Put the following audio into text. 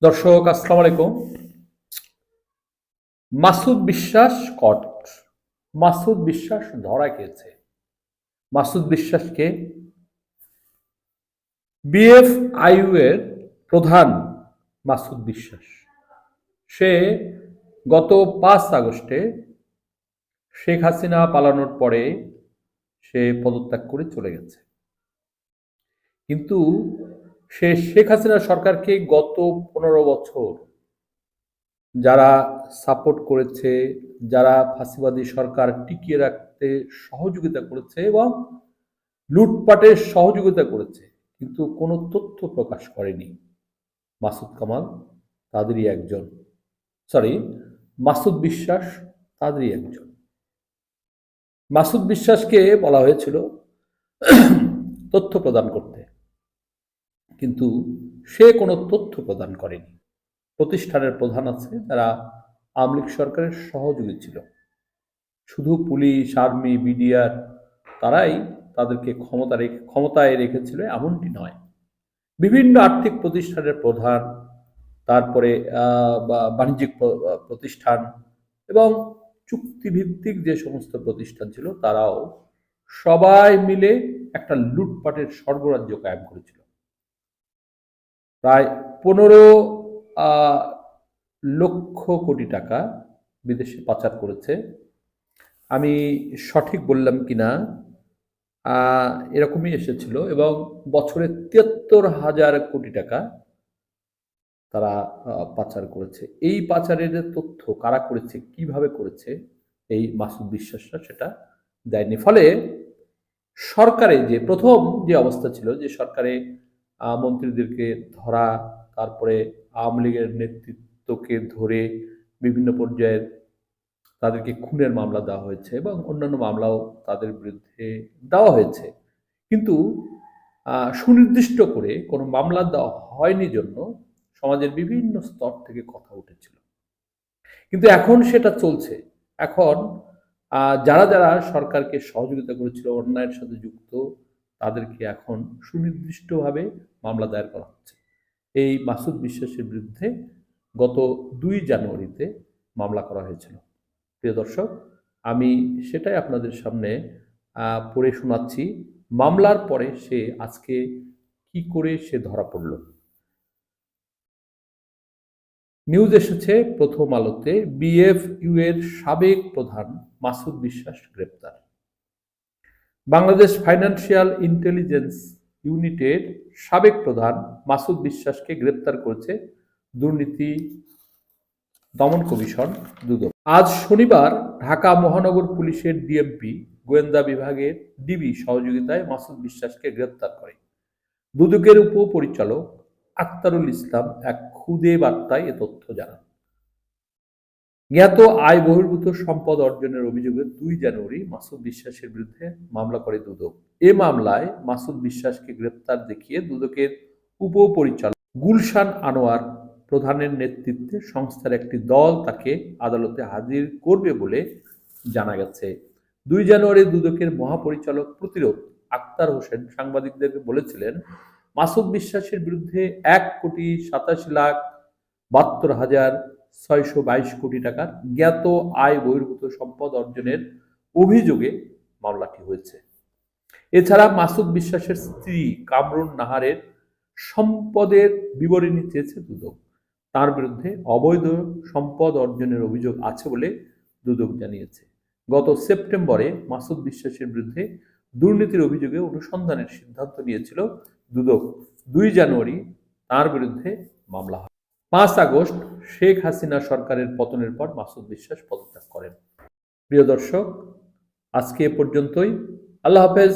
দর্শক আসসালামু আলাইকুম। মাসুদ বিশ্বাস কট। মাসুদ বিশ্বাস ধরা খেয়েছে। মাসুদ বিশ্বাসকে বিএফআইইউ এর প্রধান মাসুদ বিশ্বাস, সে গত 5 আগস্টে শেখ হাসিনা পালানোর পরে সে পদত্যাগ করে চলে গেছে। কিন্তু সে শেখ হাসিনা সরকারকে গত 15 বছর যারা সাপোর্ট করেছে, যারা ফাঁসিবাদী সরকার টিকিয়ে রাখতে সহযোগিতা করেছে এবং লুটপাটের সহযোগিতা করেছে, কিন্তু কোনো তথ্য প্রকাশ করেনি। মাসুদ কামাল তাদেরই একজন, সরি মাসুদ বিশ্বাস তাদেরই একজন। মাসুদ বিশ্বাসকে বলা হয়েছিল তথ্য প্রদান করতে, কিন্তু সে কোনো তথ্য প্রদান করেনি। প্রতিষ্ঠানের প্রধান আছে যারা আওয়ামী লীগ সরকারের সহযোগী ছিল, শুধু পুলিশ, আর্মি, বিডিআর তারাই তাদেরকে ক্ষমতায় রেখেছিল এমনটি নয়। বিভিন্ন আর্থিক প্রতিষ্ঠানের প্রধান, তারপরে বাণিজ্যিক প্রতিষ্ঠান এবং চুক্তিভিত্তিক যে সমস্ত প্রতিষ্ঠান ছিল তারাও সবাই মিলে একটা লুটপাটের স্বর্গরাজ্য কায়েম করেছিল। প্রায় 15 লক্ষ কোটি টাকা বিদেশে পাচার করেছে। আমি সঠিক বললাম কিনা, এরকমই এসেছিল। এবং বছরে 73,000 কোটি টাকা তারা পাচার করেছে। এই পাচারের তথ্য কারা করেছে, কিভাবে করেছে, এই মাসুদ বিশ্বাসরা সেটা দেয়নি। ফলে সরকারে যে প্রথম যে অবস্থা ছিল, যে সরকারে মন্ত্রীদেরকে ধরা, তারপরে আওয়ামী লীগের নেতৃত্বকে ধরে বিভিন্ন পর্যায়ের তাদেরকে খুনের মামলা দেওয়া হয়েছে এবং অন্যান্য মামলাও তাদের বিরুদ্ধে দেওয়া হয়েছে, কিন্তু সুনির্দিষ্ট করে কোনো মামলা দেওয়া হয়নি জন্য সমাজের বিভিন্ন স্তর থেকে কথা উঠেছিল। কিন্তু এখন সেটা চলছে। এখন যারা যারা সরকারকে সহযোগিতা করেছিল, অন্যায়ের সাথে যুক্ত, তাদেরকে এখন সুনির্দিষ্টভাবে মামলা দায়ের করা হচ্ছে। এই মাসুদ বিশ্বাসের বিরুদ্ধে গত 2 জানুয়ারিতে মামলা করা হয়েছিল। প্রিয় দর্শক, আমি সেটাই আপনাদের সামনে পড়ে শোনাচ্ছি। মামলার পরে সে আজকে কি করে সে ধরা পড়ল। নিউজ এসেছে প্রথম আলোতে, বিএফইউ এর সাবেক প্রধান মাসুদ বিশ্বাস গ্রেপ্তার। বাংলাদেশ ফাইন্যান্সিয়াল ইন্টেলিজেন্স ইউনিটের সাবেক প্রধান মাসুদ বিশ্বাসকে গ্রেপ্তার করেছে দুর্নীতি দমন কমিশন দুদক। আজ শনিবার ঢাকা মহানগর পুলিশের ডিএমপি গোয়েন্দা বিভাগের ডিবি সহযোগিতায় মাসুদ বিশ্বাসকে গ্রেপ্তার করে। দুদকের উপপরিচালক আক্তারুল ইসলাম এক খুদে বার্তায় এ তথ্য জানান। জ্ঞাত আয় বহির্ভূত সম্পদ অর্জনের অভিযোগে 2 জানুয়ারি মাসুদ বিশ্বাসের বিরুদ্ধে মামলা করে দুদক। এ মামলায় মাসুদ বিশ্বাসকে গ্রেপ্তার দেখিয়ে দুদকের উপপরিচালক গুলশান আনোয়ার প্রধানের নেতৃত্বে সংস্থার একটি দল তাকে আদালতে হাজির করবে বলে জানা গেছে। 2 জানুয়ারি দুদকের মহাপরিচালক প্রতিরোধ আক্তার হোসেন সাংবাদিকদেরকে বলেছিলেন, মাসুদ বিশ্বাসের বিরুদ্ধে 1,87,72,622 টাকার জ্ঞাত আয় বহির্ভূত সম্পদ অর্জনের অভিযোগে মামলাটি হয়েছে। এছাড়া মাসুদ বিশ্বাসের স্ত্রী কামরুন নাহারের সম্পদের বিবরণী চেয়েছে দুদক। তার বিরুদ্ধে অবৈধ সম্পদ অর্জনের অভিযোগ আছে বলে দুদক জানিয়েছে। গত সেপ্টেম্বরে মাসুদ বিশ্বাসের বিরুদ্ধে দুর্নীতির অভিযোগে অনুসন্ধানের সিদ্ধান্ত নিয়েছিল দুদক। 2 জানুয়ারি তার বিরুদ্ধে মামলা হয়। 5 আগস্ট শেখ হাসিনা সরকারের পতনের পর মাসুদ বিশ্বাস পদত্যাগ করেন। প্রিয় দর্শক, আজকে এ পর্যন্তই। আল্লাহ হাফেজ।